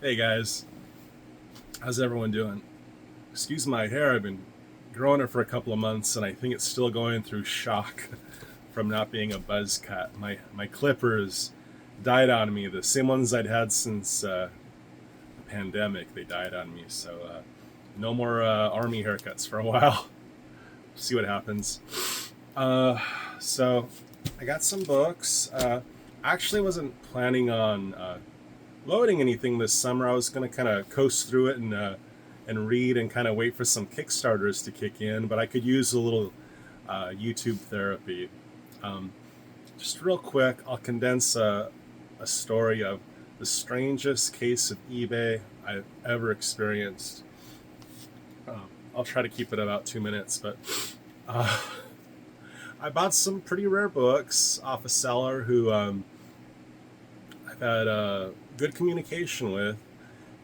Hey guys, how's everyone doing? Excuse my hair, I've been growing it for a couple of months and I think it's still going through shock from not being a buzz cut. My clippers died on me, the same ones I'd had since the pandemic, they died on me. So no more army haircuts for a while. See what happens. Uh, so I got some books. Actually wasn't planning on loading anything this summer. I was going to kind of coast through it and read and kind of wait for some Kickstarters to kick in, but I could use a little YouTube therapy. Um, just real quick, I'll condense a story of the strangest case of eBay I've ever experienced. I'll try to keep it about 2 minutes, but uh, I bought some pretty rare books off a seller who I've had good communication with.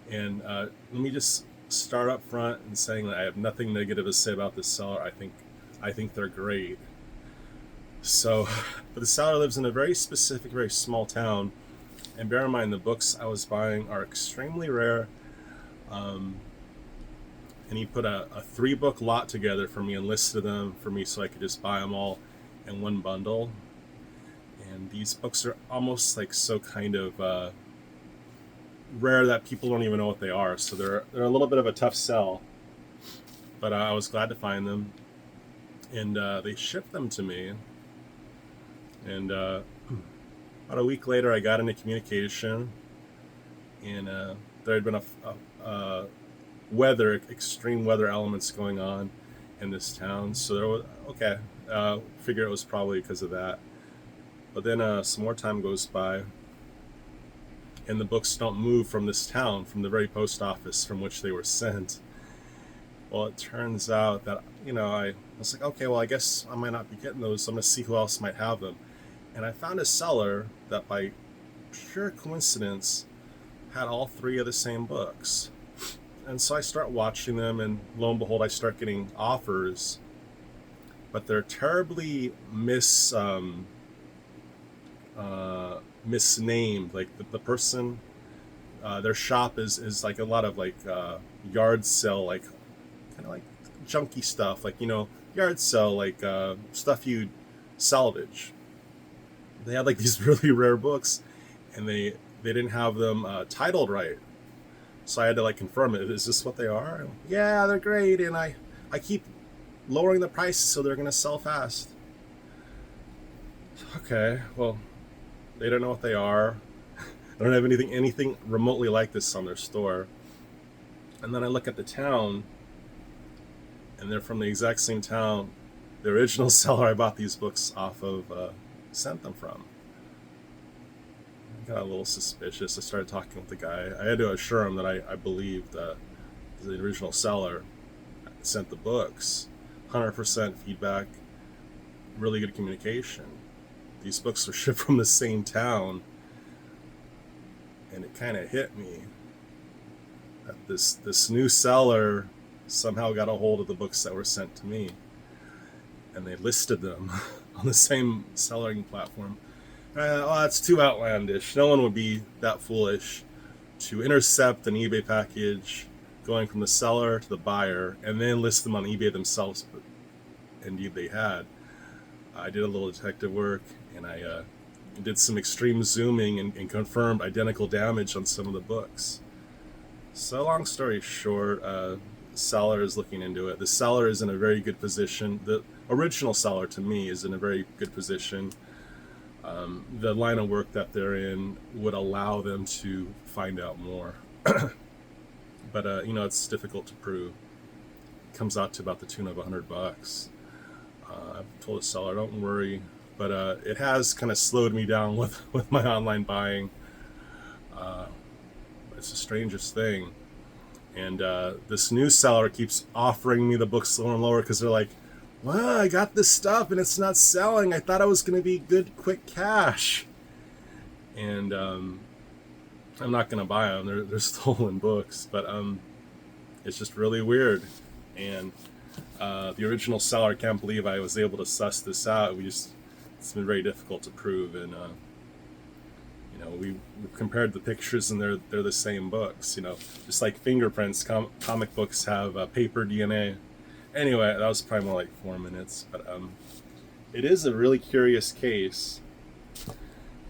And let me just start up front and saying that I have nothing negative to say about this seller. I think they're great. So, but the seller lives in a very specific, very small town, and bear in mind the books I was buying are extremely rare. Um, and he put a 3-book lot together for me and listed them for me so I could just buy them all in one bundle. And these books are almost like so kind of rare that people don't even know what they are. So they're a little bit of a tough sell, but I was glad to find them, and they shipped them to me. And about a week later, I got into communication, and there had been a extreme weather elements going on in this town. So there was figure it was probably because of that. But then some more time goes by, and the books don't move from this town, from the very post office from which they were sent. Well, it turns out that, I was like, okay, well, I guess I might not be getting those, so I'm going to see who else might have them. And I found a seller that, by pure coincidence, had all 3 of the same books. And so I start watching them, and lo and behold, I start getting offers, but they're terribly misnamed. Like the person, their shop is like a lot of like yard sale, like kind of like junky stuff, like yard sale, like stuff you'd salvage. They had like these really rare books, and they didn't have them titled right. So I had to like confirm it. Is this what they are? Yeah, they're great, and I keep lowering the prices so they're gonna sell fast. Okay, well, they don't know what they are. They don't have anything remotely like this on their store. And then I look at the town, and they're from the exact same town the original seller I bought these books off of sent them from. I got a little suspicious. I started talking with the guy. I had to assure him that I believed the original seller sent the books. 100% feedback, really good communication. These books were shipped from the same town, and it kind of hit me that this new seller somehow got a hold of the books that were sent to me, and they listed them on the same selling platform. And I thought, that's too outlandish. No one would be that foolish to intercept an eBay package going from the seller to the buyer and then list them on eBay themselves. But indeed they had. I did a little detective work, and I did some extreme zooming and confirmed identical damage on some of the books. So long story short, the seller is looking into it. The seller is in a very good position. The original seller, to me, is in a very good position. The line of work that they're in would allow them to find out more. But, it's difficult to prove. It comes out to about the tune of $100. I've told the seller, don't worry, but it has kind of slowed me down with my online buying. It's the strangest thing. And this new seller keeps offering me the books lower and lower because they're like, well, I got this stuff and it's not selling. I thought it was going to be good, quick cash. And I'm not going to buy them. They're stolen books, but it's just really weird. And the original seller can't believe I was able to suss this out. It's been very difficult to prove, and we've compared the pictures and they're the same books. Just like fingerprints, comic books have paper DNA. Anyway, that was probably more like 4 minutes, but it is a really curious case,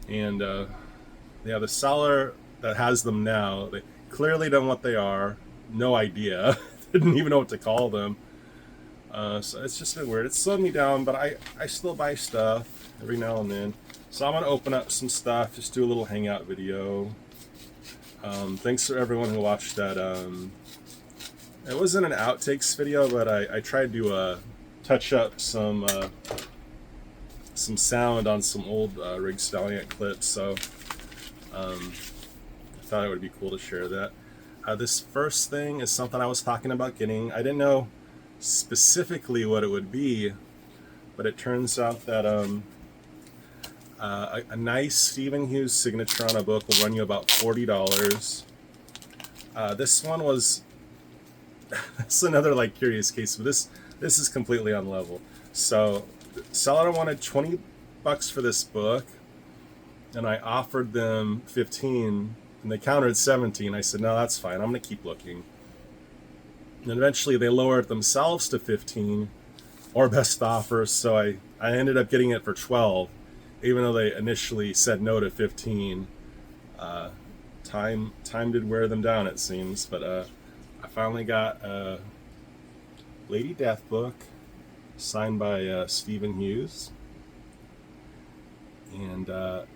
and the seller that has them now, they clearly don't know what they are, no idea, didn't even know what to call them. So it's just been weird. It's slowed me down, but I still buy stuff every now and then. So I'm going to open up some stuff, just do a little hangout video. Thanks for everyone who watched that. It wasn't an outtakes video, but I tried to touch up some sound on some old Riggs Valiant clips, so I thought it would be cool to share that. This first thing is something I was talking about getting. I didn't know specifically what it would be, but it turns out that a nice Stephen Hughes signature on a book will run you about $40. This one was it's another like curious case, but this is completely on level. So the seller wanted $20 for this book, and I offered them 15, and they countered 17. I said, no, that's fine, I'm gonna keep looking. And eventually they lowered themselves to 15, or best offer, so I ended up getting it for 12, even though they initially said no to 15. Time did wear them down, it seems, but I finally got a Lady Death book signed by Stephen Hughes, and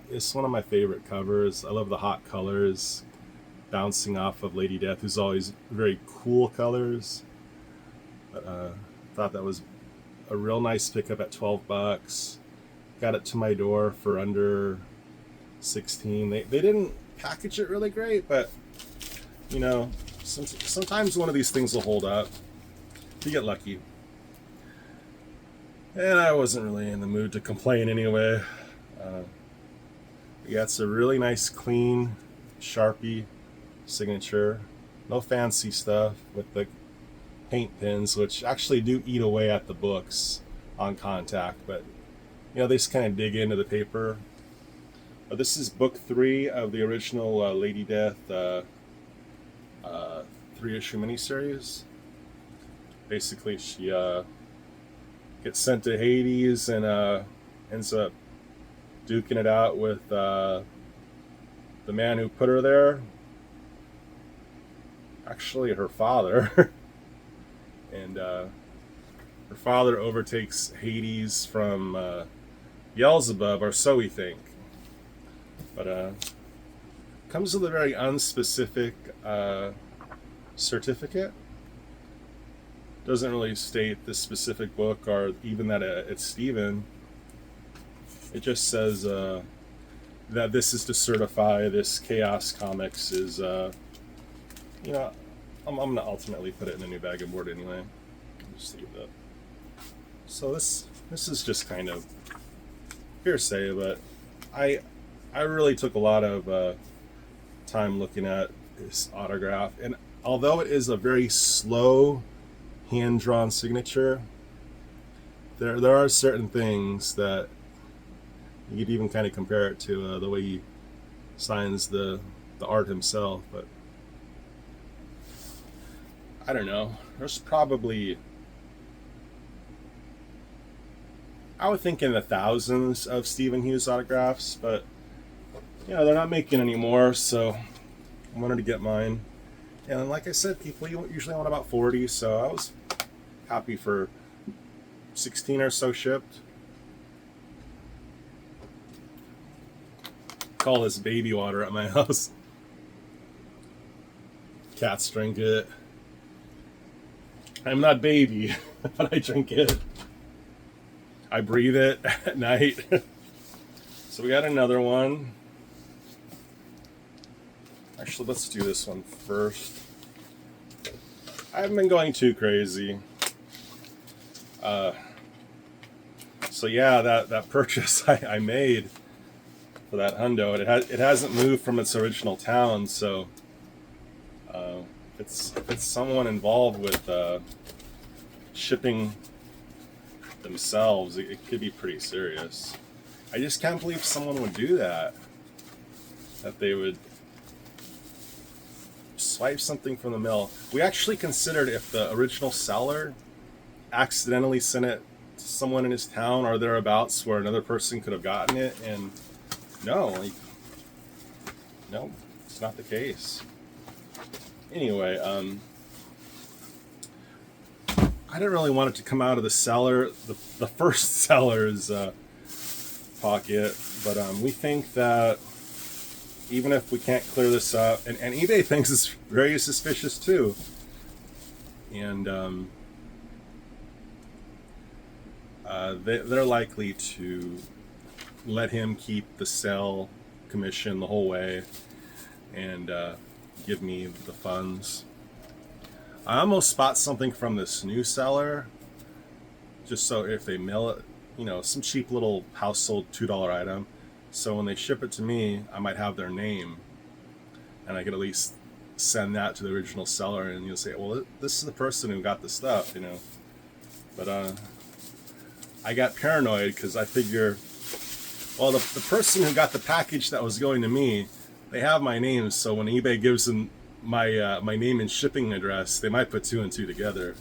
it's one of my favorite covers. I love the hot colors bouncing off of Lady Death, who's always very cool colors. But thought that was a real nice pickup at $12. Got it to my door for under 16. They didn't package it really great, but sometimes one of these things will hold up. You get lucky. And I wasn't really in the mood to complain anyway. Yeah, it's a really nice, clean Sharpie signature. No fancy stuff with the paint pins, which actually do eat away at the books on contact, but they just kind of dig into the paper. But this is book 3 of the original Lady Death 3-issue miniseries. Basically, she gets sent to Hades and ends up duking it out with the man who put her there. Actually, her father. And her father overtakes Hades from Beelzebub, or so we think. But comes with a very unspecific certificate. Doesn't really state the specific book or even that it's Stephen. It just says that this is to certify this Chaos Comics is, I'm going to ultimately put it in a new bag of board anyway. Just leave that. So this is just kind of hearsay, but I really took a lot of time looking at this autograph, and although it is a very slow hand-drawn signature, there are certain things that you could even kind of compare it to the way he signs the art himself. But I don't know, there's probably, I would think, in the thousands of Stephen Hughes autographs, but they're not making any more, so I wanted to get mine. And like I said, people usually want about 40, so I was happy for 16 or so shipped. Call this baby water at my house. Cats drink it. I'm not baby, but I drink it. I breathe it at night. So we got another one. Actually, let's do this one first. I haven't been going too crazy. So yeah, that purchase I made for that hundo, it hasn't moved from its original town, so if it's someone involved with shipping themselves, it could be pretty serious. I just can't believe someone would do that. that they would swipe something from the mail. We actually considered if the original seller accidentally sent it to someone in his town or thereabouts where another person could have gotten it, and no, it's not the case. Anyway, I didn't really want it to come out of the seller, the first seller's pocket, but we think that even if we can't clear this up, and eBay thinks it's very suspicious too, and they're likely to let him keep the sale commission the whole way and give me the funds. I almost spot something from this new seller, just so if they mail it, some cheap little household $2 item, so when they ship it to me, I might have their name, and I could at least send that to the original seller, and you'll say, well, this is the person who got the stuff, But I got paranoid because I figure, well, the person who got the package that was going to me, they have my name, so when eBay gives them my name and shipping address, they might put two and two together.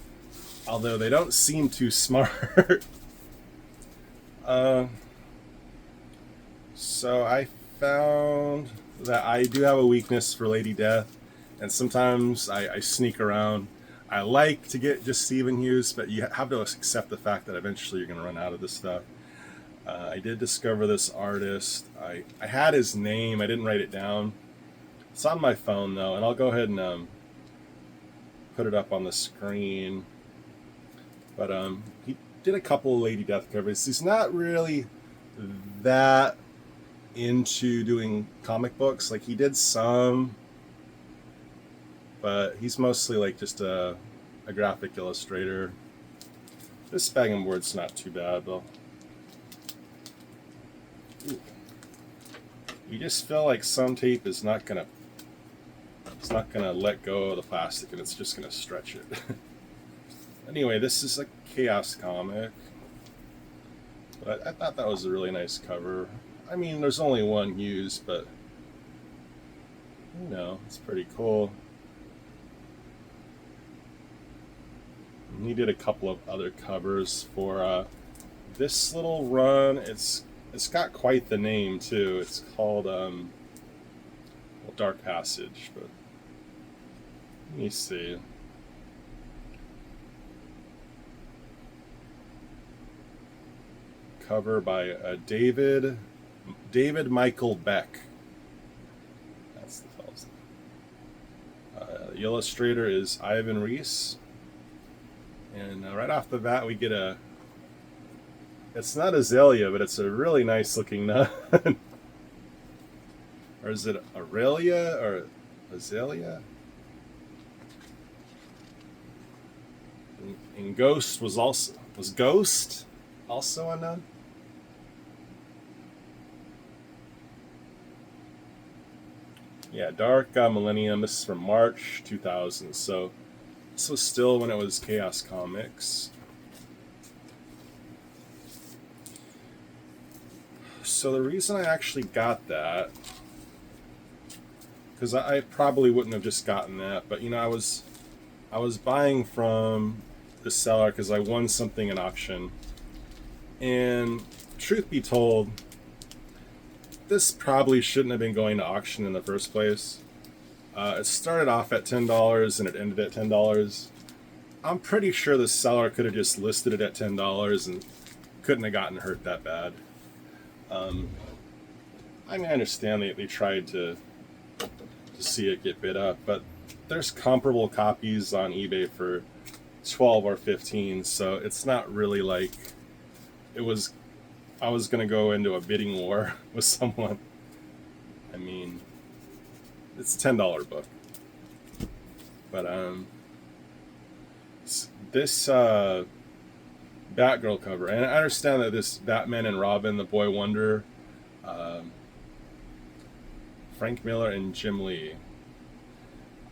Although they don't seem too smart. So I found that I do have a weakness for Lady Death, and sometimes I sneak around. I like to get just Stephen Hughes, but you have to accept the fact that eventually you're going to run out of this stuff. I did discover this artist. I had his name. I didn't write it down. It's on my phone, though, and I'll go ahead and put it up on the screen. But he did a couple of Lady Death covers. He's not really that into doing comic books. Like, he did some, but he's mostly like just a graphic illustrator. This bag and board's not too bad, though. You just feel like some tape is not gonna let go of the plastic, and it's just gonna stretch it. Anyway, this is a Chaos comic, but I thought that was a really nice cover. I mean, there's only one Hughes, but it's pretty cool. And he did a couple of other covers for this little run. It's got quite the name too. It's called Dark Passage, but let me see. Cover by David Michael Beck. That's the fellow's name. The illustrator is Ivan Reese, and right off the bat we get it's not Azalea, but it's a really nice looking nun. Or is it Aurelia or Azalea? And Ghost was Ghost also a nun? Yeah, Dark Millennium. This is from March 2000. So this was still when it was Chaos Comics. So the reason I actually got that, because I probably wouldn't have just gotten that, but I was buying from the seller because I won something in auction, and truth be told, this probably shouldn't have been going to auction in the first place. It started off at $10 and it ended at $10. I'm pretty sure the seller could have just listed it at $10 and couldn't have gotten hurt that bad. I mean, I understand they tried to see it get bid up, but there's comparable copies on eBay for 12 or 15, so it's not really like I was going to go into a bidding war with someone. I mean, it's a $10 book. But this Batgirl cover, and I understand that this Batman and Robin, the Boy Wonder, Frank Miller and Jim Lee.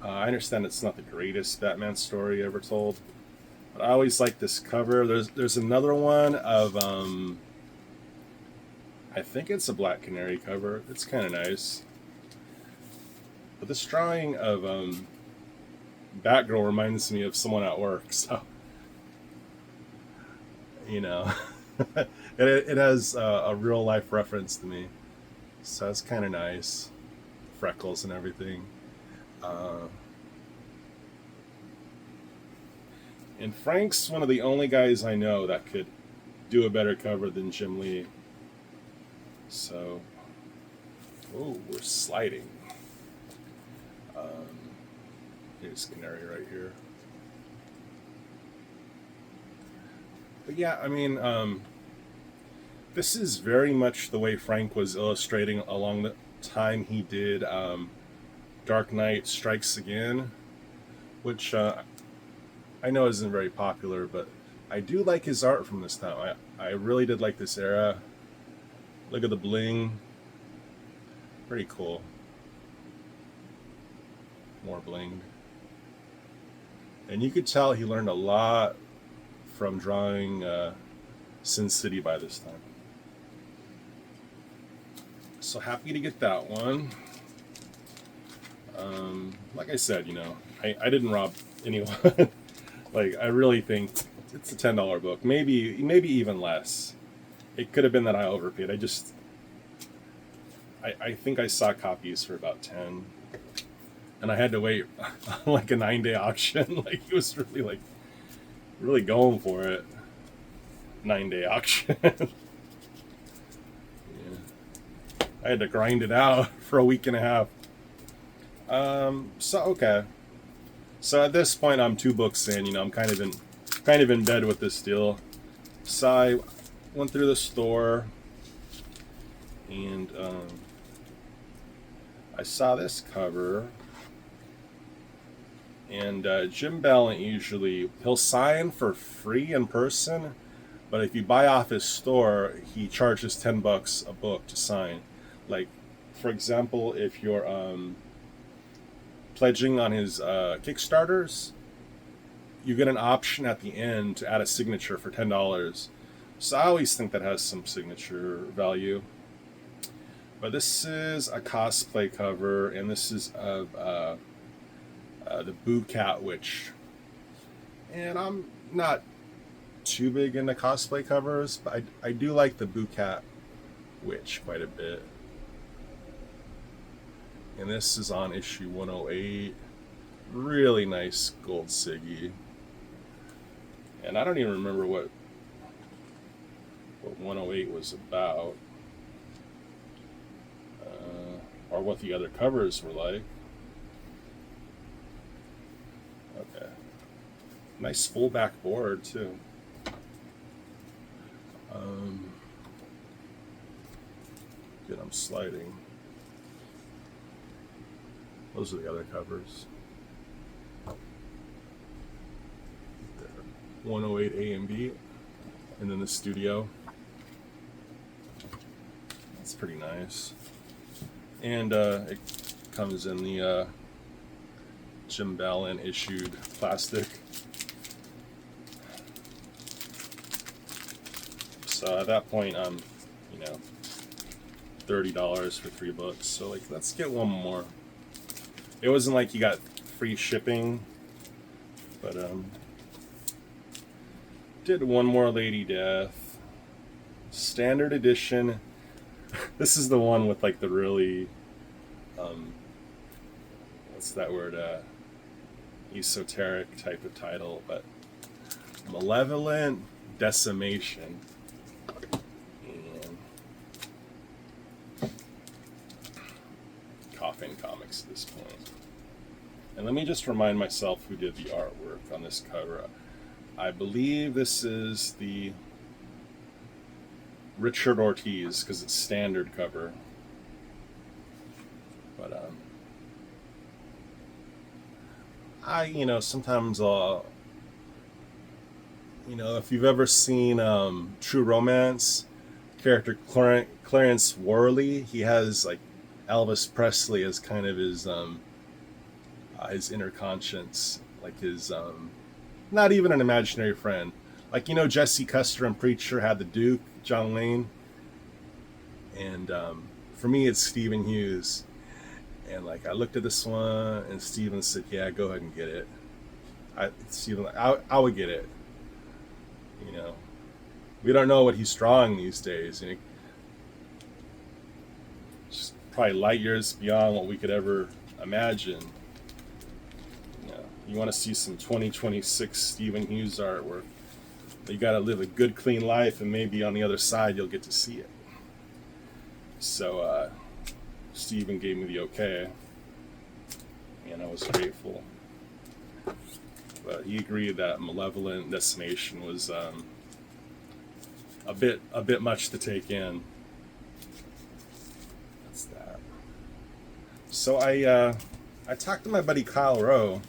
I understand it's not the greatest Batman story ever told, but I always like this cover. There's another one of I think it's a Black Canary cover. It's kind of nice. But this drawing of Batgirl reminds me of someone at work, so you know, it has a real life reference to me, so it's kind of nice. Freckles and everything. Uh, and Frank's one of the only guys I know that could do a better cover than Jim Lee. So, oh, we're sliding. Here's Canary right here. But yeah, I mean, this is very much the way Frank was illustrating along the time he did Dark Knight Strikes Again, which I know isn't very popular, but I do like his art from this time. I really did like this era. Look at the bling. Pretty cool. More blinged. And you could tell he learned a lot from drawing Sin City by this time. So happy to get that one. Like I said, you know, I didn't rob anyone. Like, I really think it's a $10 book. Maybe even less. It could have been that I overpaid. I think I saw copies for about 10. And I had to wait like a 9-day auction. Like, he was really going for it. 9-day auction. Yeah. I had to grind it out for a week and a half. Okay. So at this point, I'm 2 books in. You know, I'm kind of in bed with this deal. So I went through the store, and I saw this cover. And Jim Valiant usually, he'll sign for free in person, but if you buy off his store, he charges $10 a book to sign. Like, for example, if you're pledging on his Kickstarters, you get an option at the end to add a signature for $10. So I always think that has some signature value. But this is a cosplay cover, and this is of the Boo Cat Witch. And I'm not too big into cosplay covers, but I do like the Boo Cat Witch quite a bit. And this is on issue 108. Really nice gold Siggy. And I don't even remember what 108 was about. Or what the other covers were like. Okay. Nice full back board too. Good, I'm sliding. Those are the other covers. There. 108 A and B, and then the studio. That's pretty nice. And it comes in the Jim Valiant issued plastic. So at that point, I'm, $30 for 3 books. So let's get one more. It wasn't like you got free shipping, but did one more Lady Death, standard edition. This is the one with the really, what's that word? Esoteric type of title, but Malevolent Decimation. And Coffin Comics at this point. And let me just remind myself who did the artwork on this cover. I believe this is the Richard Ortiz, because it's standard cover. But sometimes I'll, if you've ever seen True Romance, character Clarence Worley, he has Elvis Presley as kind of his inner conscience, his not even an imaginary friend. Jesse Custer and Preacher had the Duke, John Wayne. And for me, it's Stephen Hughes. And like I looked at this one, and Steven said, "Yeah, go ahead and get it." Steven, I would get it. You know, we don't know what he's drawing these days. You know, just probably light years beyond what we could ever imagine. You know, you want to see some 2026 Stephen Hughes artwork. You got to live a good, clean life, and maybe on the other side you'll get to see it. So Stephen gave me the okay, and I was grateful. But he agreed that Malevolent Decimation was a bit much to take in. That's that. So I talked to my buddy Kyle Rowe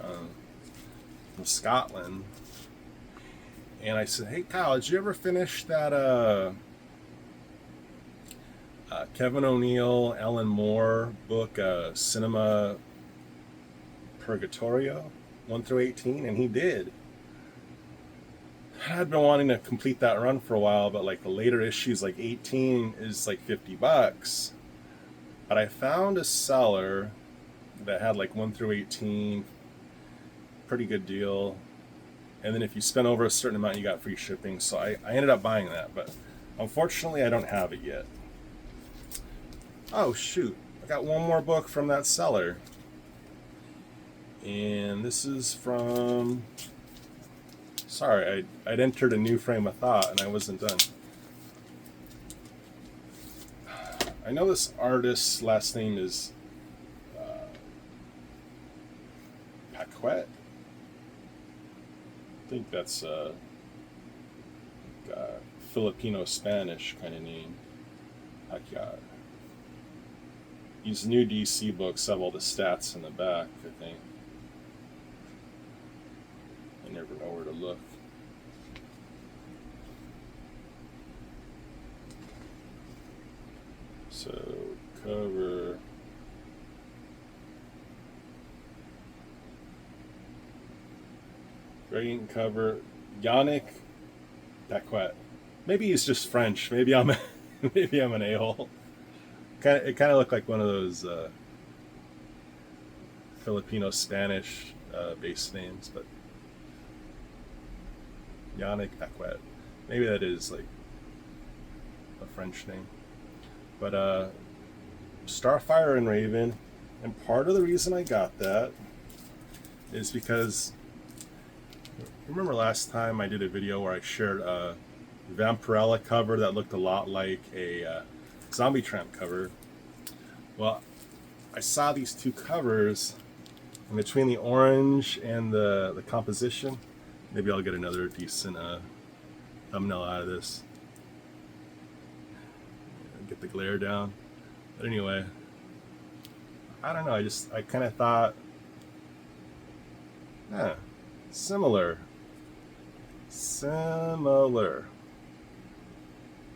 from Scotland, and I said, "Hey Kyle, did you ever finish that Kevin O'Neill, Alan Moore book, Cinema Purgatorio, 1 through 18?" And he did. I'd been wanting to complete that run for a while, but like the later issues, like 18 is like $50. But I found a seller that had like 1 through 18, pretty good deal. And then if you spend over a certain amount, you got free shipping. So I ended up buying that, but unfortunately I don't have it yet. Oh shoot, I got one more book from that seller. And this is from, sorry, I'd entered a new frame of thought and I wasn't done. I know this artist's last name is Paquette. I think that's Filipino-Spanish kind of name. Paquette. These new DC books have all the stats in the back, I think. I never know where to look. So, cover. Variant cover. Yannick Paquette. Maybe he's just French. Maybe I'm an a-hole. It kind of looked like one of those Filipino-Spanish based names, but Yannick Paquette. Maybe that is like a French name. But Starfire and Raven, and part of the reason I got that is because, remember last time I did a video where I shared a Vampirella cover that looked a lot like a Zombie Tramp cover? Well, I saw these two covers, and between the orange and the composition, maybe I'll get another decent thumbnail out of this. Get the glare down. But anyway, I don't know, I kind of thought, similar.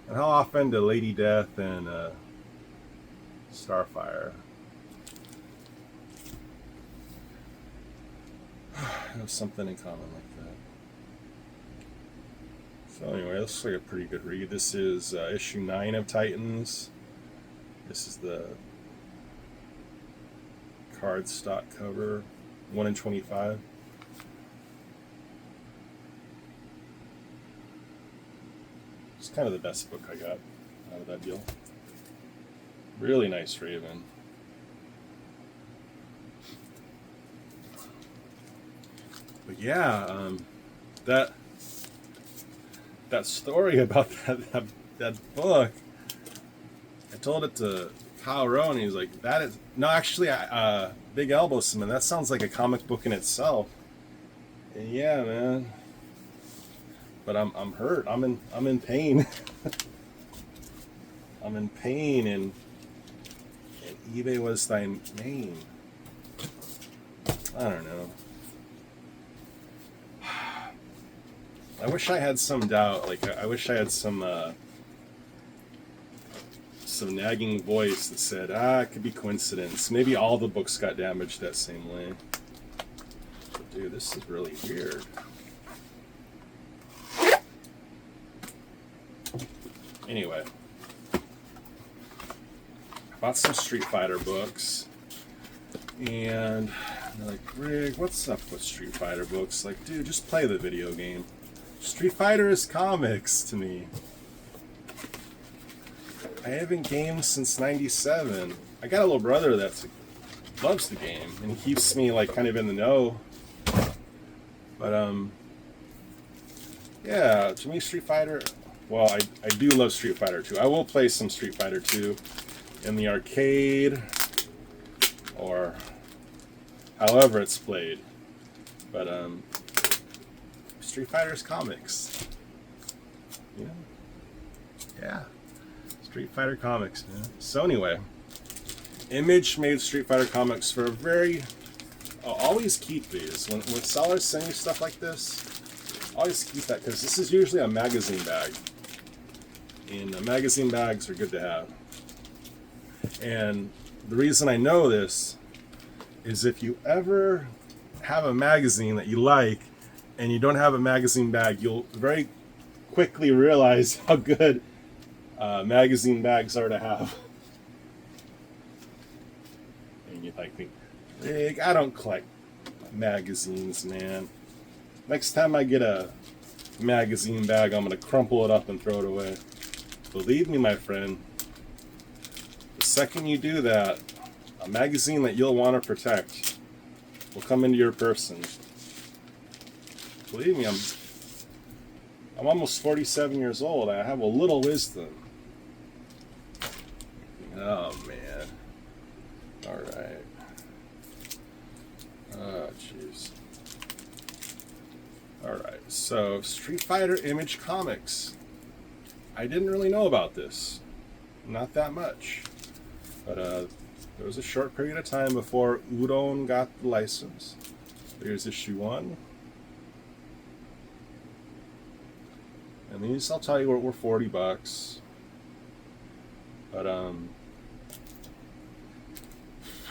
And how often do Lady Death and Starfire have something in common like that? So anyway, this looks like a pretty good read. This is issue 9 of Titans. This is the cardstock cover, 1 in 25. It's kind of the best book I got out of that deal. Really nice Raven. But yeah, that story about that book, I told it to Kyle Rowe, and he was like, "That is no, actually, Big Elbow Cement. That sounds like a comic book in itself." And yeah, man. But I'm hurt. I'm in pain. I'm in pain, and eBay was thy name. I don't know. I wish I had some doubt. Like I wish I had some nagging voice that said, it could be coincidence. Maybe all the books got damaged that same way. But dude, this is really weird. Anyway, bought some Street Fighter books, and they're like, Rig, what's up with Street Fighter books? Like, dude, just play the video game. Street Fighter is comics to me. I haven't gamed since '97. I got a little brother that loves the game, and he keeps me like kind of in the know. But yeah, to me, Street Fighter. Well, I do love Street Fighter 2. I will play some Street Fighter 2 in the arcade or however it's played. But Street Fighter's comics. Yeah. Yeah. Street Fighter comics, man. So anyway, Image made Street Fighter comics for a very... I'll always keep these. When sellers send you stuff like this, always keep that, because this is usually a magazine bag. And magazine bags are good to have. And the reason I know this is if you ever have a magazine that you like and you don't have a magazine bag, you'll very quickly realize how good magazine bags are to have. And you like think, Rick, I don't collect magazines, man. Next time I get a magazine bag, I'm going to crumple it up and throw it away. Believe me, my friend, the second you do that, a magazine that you'll want to protect will come into your person. Believe me, I'm almost 47 years old. I have a little wisdom. Oh, man. All right. Oh, jeez. All right. So, Street Fighter Image Comics. I didn't really know about this. Not that much. But there was a short period of time before Udon got the license. Here's issue 1. And these, I'll tell you, were $40. But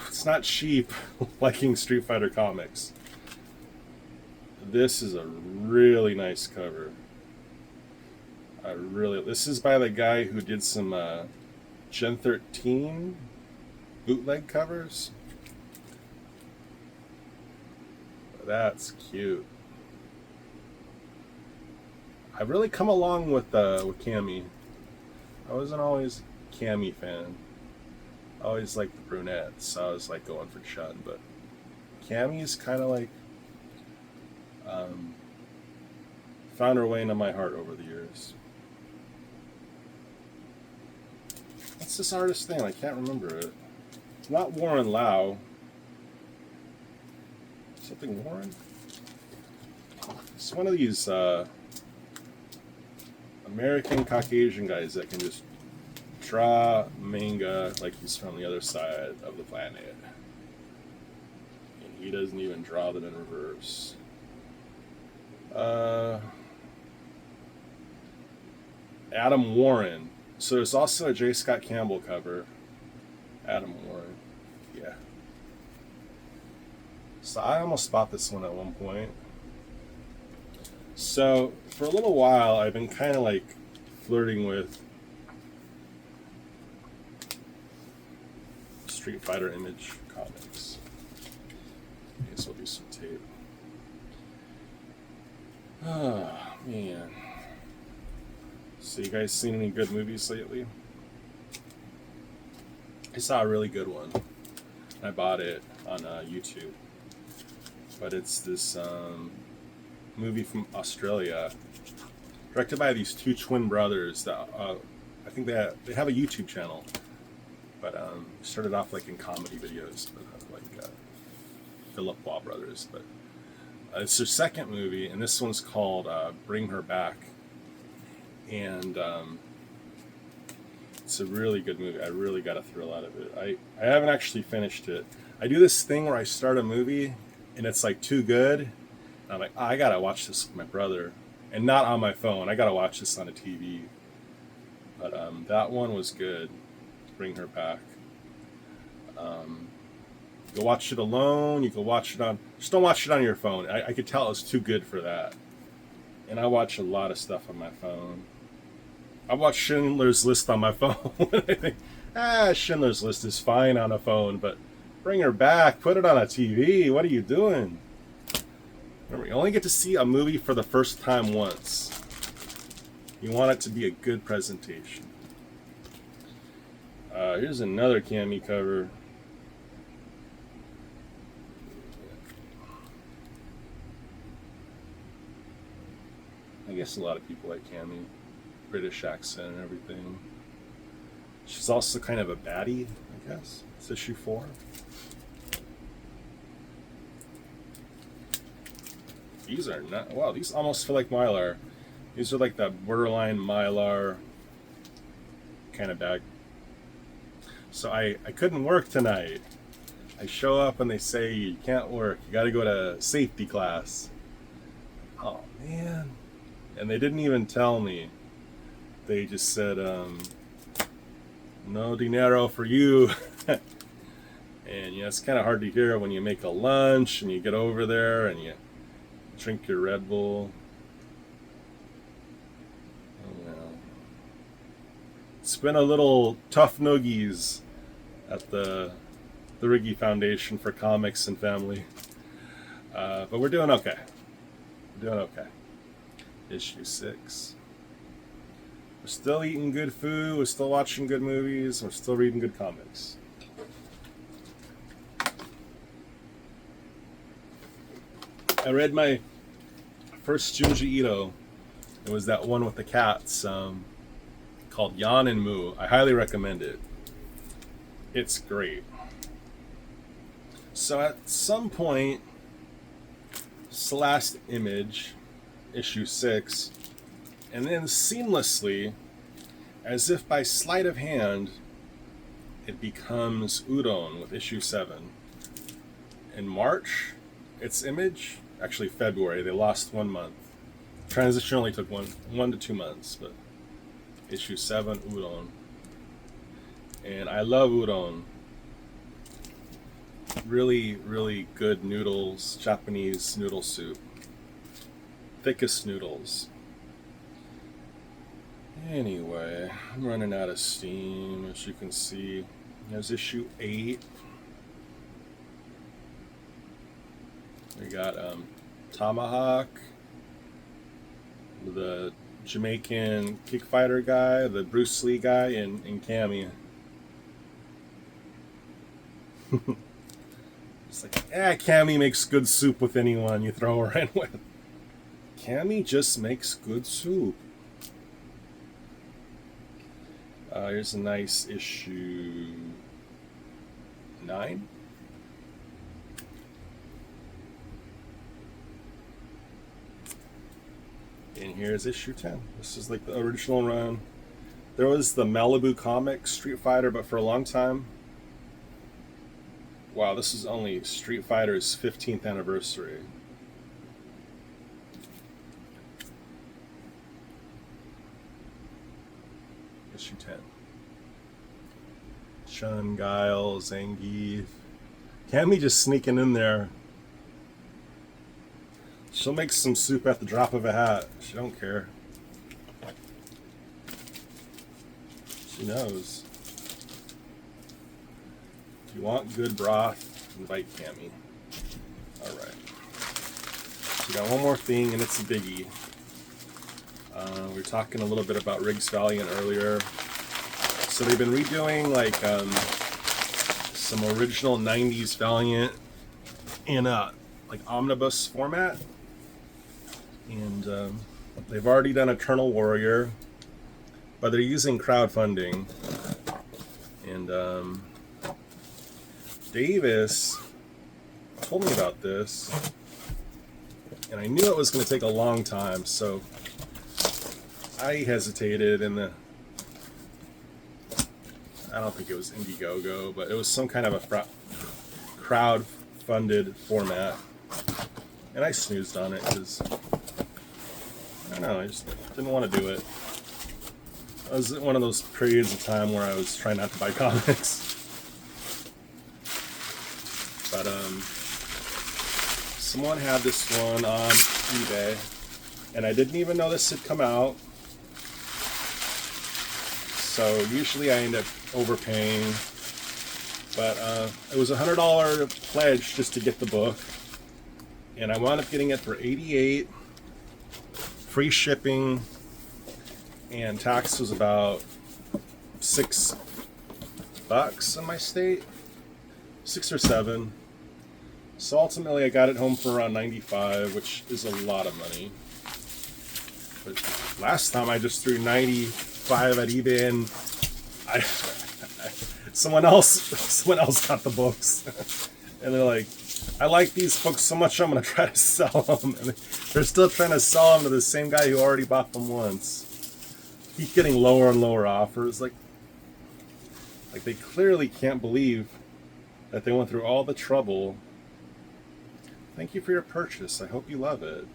it's not cheap liking Street Fighter comics. This is a really nice cover. This is by the guy who did some Gen 13 bootleg covers. That's cute. I've really come along with Cammy. I wasn't always a Cammy fan. I always liked the brunettes, so I was like going for Chun, but Cammy's kind of like found her way into my heart over the years. What's this artist's name? I can't remember it. It's not Warren Lau. Something Warren? It's one of these American Caucasian guys that can just draw manga like he's from the other side of the planet. And he doesn't even draw them in reverse. Adam Warren. So there's also a J. Scott Campbell cover. Adam Warren. Yeah. So I almost bought this one at one point. So for a little while, I've been kind of like flirting with Street Fighter Image comics. Okay, so we'll do some tape. Oh, man. So you guys seen any good movies lately? I saw a really good one. I bought it on YouTube. But it's this movie from Australia, directed by these two twin brothers that I think they have a YouTube channel. But started off like in comedy videos, but like Philip Waugh brothers. But it's their second movie, and this one's called Bring Her Back. And it's a really good movie. I really got a thrill out of it. I haven't actually finished it. I do this thing where I start a movie and it's like too good. And I'm like, I gotta watch this with my brother, and not on my phone. I gotta watch this on a TV. But that one was good. Bring Her Back. You can watch it alone. You can watch it on. Just don't watch it on your phone. I could tell it was too good for that. And I watch a lot of stuff on my phone. I watch Schindler's List on my phone. Schindler's List is fine on a phone, but bring her back, put it on a TV. What are you doing? Remember, you only get to see a movie for the first time once. You want it to be a good presentation. Here's another Cami cover. I guess a lot of people like Cami. British accent and everything. She's also kind of a baddie, I guess. It's issue 4. These are not... Wow, these almost feel like Mylar. These are like the borderline Mylar kind of bag. So I couldn't work tonight. I show up and they say, you can't work. You got to go to safety class. Oh, man. And they didn't even tell me. They just said, no dinero for you. And yeah, it's kind of hard to hear when you make a lunch and you get over there and you drink your Red Bull. It's been a little tough noogies at the Riggy Foundation for Comics and Family. But we're doing okay. We're doing okay. Issue 6. We're still eating good food, we're still watching good movies, we're still reading good comics. I read my first Junji Ito. It was that one with the cats, called Yan and Mu. I highly recommend it. It's great. So at some point, it's the last image, issue 6, and then seamlessly, as if by sleight of hand, it becomes Udon with issue 7. In March, its image, actually February, they lost 1 month. Transition only took one to 2 months, but issue 7, Udon. And I love udon. Really, really good noodles, Japanese noodle soup. Thickest noodles. Anyway, I'm running out of steam, as you can see. There's issue 8. We got Tomahawk, the Jamaican kickfighter guy, the Bruce Lee guy in Cami. It's like, Cami makes good soup with anyone you throw her in with. Cami just makes good soup. Here's a nice issue 9. And here's issue 10. This is like the original run. There was the Malibu Comics Street Fighter, but for a long time. Wow, this is only Street Fighter's 15th anniversary. Issue 10. Chun, Guile, Zangief. Cammy just sneaking in there. She'll make some soup at the drop of a hat. She don't care. She knows. If you want good broth, invite Cammy. Alright. We got one more thing, and it's a biggie. We were talking a little bit about Riggs Valiant earlier. So they've been redoing like some original 90s Valiant in a like Omnibus format. And they've already done Eternal Warrior, but they're using crowdfunding. And Davis told me about this, and I knew it was going to take a long time, so I hesitated. I don't think it was Indiegogo, but it was some kind of a crowd-funded format, and I snoozed on it because I don't know, I just didn't want to do it. I was in one of those periods of time where I was trying not to buy comics. But someone had this one on eBay, and I didn't even know this had come out. So usually I end up overpaying, but it was a $100 pledge just to get the book, and I wound up getting it for $88, free shipping, and tax was about $6 in my state, 6 or 7. So ultimately I got it home for around $95, which is a lot of money. But last time I just threw $95 at eBay, and someone else got the books, and they're like, I like these books so much I'm gonna try to sell them, and they're still trying to sell them to the same guy who already bought them once. Keep getting lower and lower offers, like they clearly can't believe that they went through all the trouble. Thank you for your purchase. I hope you love it.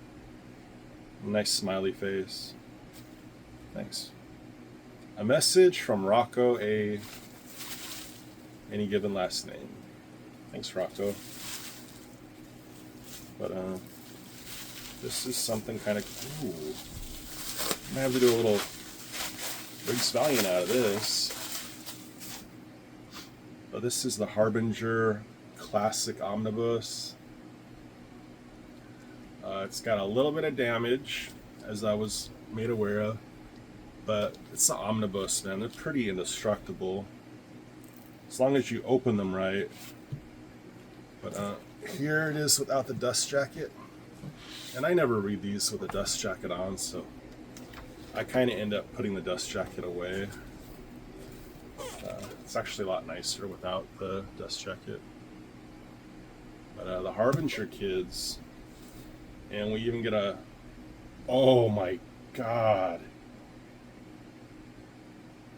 Nice smiley face. Thanks. A message from Rocco A. Any given last name. Thanks, Rocco. But this is something kind of cool. I'm gonna have to do a little Briggs Valiant out of this. But this is the Harbinger Classic Omnibus. It's got a little bit of damage, as I was made aware of, but it's the Omnibus, man. They're pretty indestructible, as long as you open them right. But here it is without the dust jacket, and I never read these with a dust jacket on, so I kind of end up putting the dust jacket away. It's actually a lot nicer without the dust jacket. But the Harbinger kids. And we even get a, oh my god.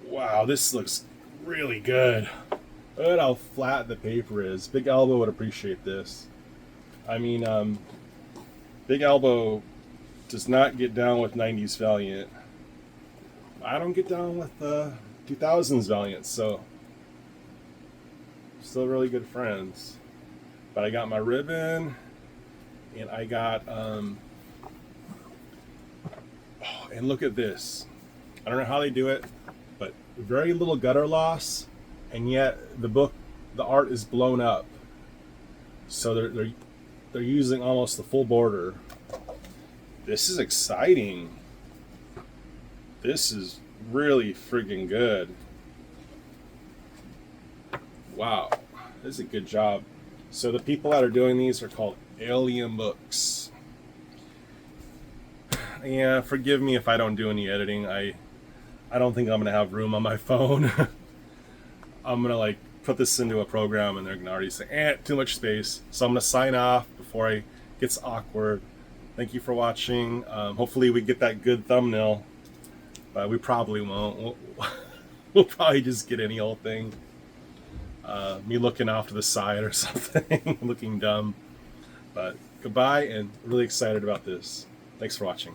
Wow, this looks really good. Look at how flat the paper is. Big Elbow would appreciate this. I mean, Big Elbow does not get down with 90s Valiant. I don't get down with 2000s Valiant, so still really good friends. But I got my ribbon. And I got, oh, and look at this. I don't know how they do it, but very little gutter loss, and yet the art is blown up. So they're using almost the full border. This is exciting. This is really freaking good. Wow, this is a good job. So the people that are doing these are called Alien Books. Yeah, forgive me if I don't do any editing. I don't think I'm gonna have room on my phone. I'm gonna like put this into a program and they're gonna already say, too much space. So I'm gonna sign off before it gets awkward. Thank you for watching. Hopefully we get that good thumbnail, but we probably won't. We'll probably just get any old thing. Me looking off to the side or something, looking dumb. But goodbye, and really excited about this. Thanks for watching.